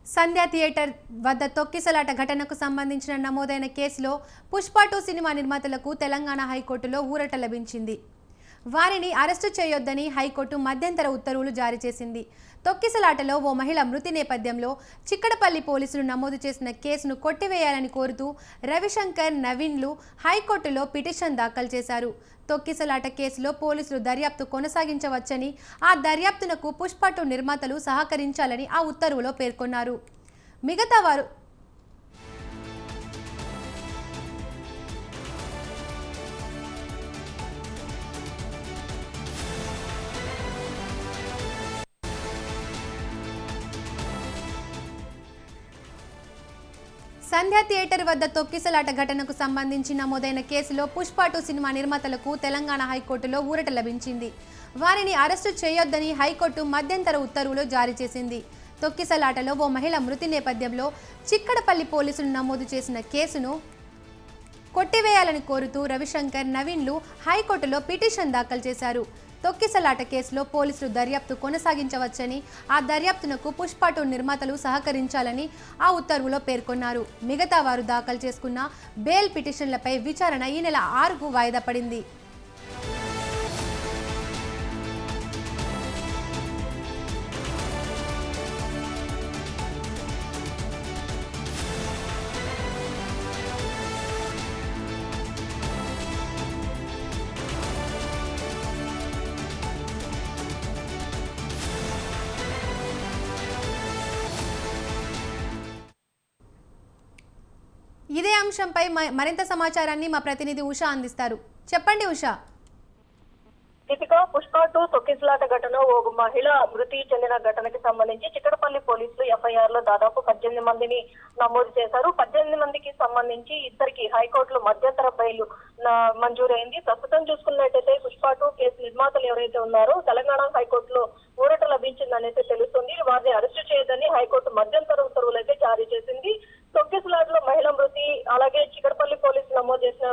సంధ్య theatre వద్ద తొక్కిసలాట ఘటనకు సంబంధించిన నమోదైన కేసులో పుష్ప 2 సినిమా నిర్మాతలకు తెలంగాణ హైకోర్టులో ఊరట లభించింది. వారిని అరెస్టు చేయొద్దని హైకోర్టు మధ్యంతర ఉత్తర్వులు జారీ చేసింది. తొక్కిసలాటలో ఓ మహిళ మృతి నేపథ్యంలో చిక్కడపల్లి పోలీసులు నమోదు చేసిన కేసును కొట్టివేయాలని కోరుతూ రవిశంకర్, నవీన్లు హైకోర్టులో పిటిషన్ దాఖలు చేశారు. తొక్కిసలాట కేసులో పోలీసులు దర్యాప్తు కొనసాగించవచ్చని, ఆ దర్యాప్తునకు పుష్ప 2 నిర్మాతలు సహకరించాలని ఆ ఉత్తర్వులో పేర్కొన్నారు. మిగతా వారు సంధ్య థియేటర్ వద్ద తొక్కిసలాట ఘటనకు సంబంధించి నమోదైన కేసులో పుష్ప 2 సినిమా నిర్మాతలకు తెలంగాణ హైకోర్టులో ఊరట లభించింది. వారిని అరెస్టు చేయొద్దని హైకోర్టు మధ్యంతర ఉత్తర్వులు జారీ చేసింది. తొక్కిసలాటలో ఓ మహిళ మృతి నేపథ్యంలో చిక్కడపల్లి పోలీసులు నమోదు చేసిన కేసును కొట్టివేయాలని కోరుతూ రవిశంకర్, నవీన్లు హైకోర్టులో పిటిషన్ దాఖలు చేశారు. తొక్కిసలాట కేసులో పోలీసులు దర్యాప్తు కొనసాగించవచ్చని, ఆ దర్యాప్తునకు పుష్ప 2 నిర్మాతలు సహకరించాలని ఆ ఉత్తర్వులో పేర్కొన్నారు. మిగతా వారు దాఖలు చేసుకున్న బెయిల్ పిటిషన్లపై విచారణ ఈ నెల 6కు వాయిదా పడింది. ఇదే అంశంపై మరింత సమాచారాన్ని మా ప్రతినిధి ఉషా అందిస్తారు. చెప్పండి ఉషా. దీపిక, పుష్ప 2 తొక్కిసలాట ఘటన ఓ మహిళ మృతి చెందిన ఘటనకి సంబంధించి చిక్కడపల్లి పోలీసులు ఎఫ్ఐఆర్ లో దాదాపు 18 మందిని నమోదు చేశారు. 18 మందికి సంబంధించి ఇద్దరికి హైకోర్టులో మధ్యంతర బెయిల్ మంజూరైంది. ప్రస్తుతం చూసుకున్నట్టయితే పుష్ప 2 కేసు నిర్మాతలు ఎవరైతే ఉన్నారో తెలంగాణ హైకోర్టులో ఊరట లభించిందనేసి తెలుస్తుంది. వారిని అరెస్టు చేయదని హైకోర్టు మధ్యంతర ఉత్తర్వులు అయితే జారీ చేసింది. తొక్కిసలాటలో మహిళ మృతి, అలాగే చిక్కడపల్లి పోలీసులు నమోదు చేసిన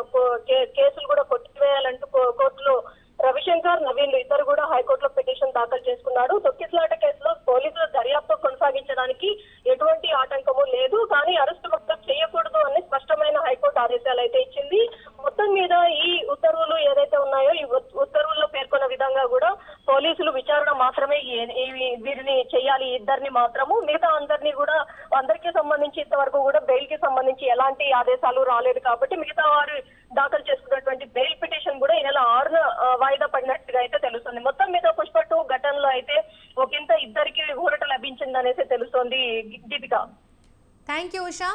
కేసులు కూడా కొట్టివేయాలంటూ కోర్టులో రవిశంకర్, నవీన్లు ఇద్దరు కూడా హైకోర్టులో పిటిషన్ దాఖలు చేసుకున్నారు. తొక్కిసలాట కేసులో పోలీసుల దర్యాప్తు కొనసాగించడానికి ఎటువంటి ఆటంకము లేదు, కానీ అరెస్టు మాత్రం చేయకూడదు అని స్పష్టమైన హైకోర్టు ఆదేశాలు అయితే ఇచ్చింది. మొత్తం మీద ఈ ఉత్తర్వులు ఏదైతే ఉన్నాయో ఈ ఉత్తర్వుల్లో పేర్కొన్న విధంగా కూడా పోలీసులు విచారణ మాత్రమే వీరిని చేయాలి, ఇద్దరిని మాత్రము. మిగతా అందరికీ సంబంధించి ఇంతవరకు కూడా బెయిల్ కి సంబంధించి ఎలాంటి ఆదేశాలు రాలేదు కాబట్టి మిగతా వారు దాఖలు చేసుకున్నటువంటి బెయిల్ పిటిషన్ కూడా ఈ నెల 6న వాయిదా పడినట్టుగా అయితే తెలుస్తుంది. మొత్తం మీద పుష్ప 2 ఘటనలో అయితే ఒకంత ఇద్దరికి ఊరట లభించిందనేసి తెలుస్తోంది. Deepika, thank you Usha.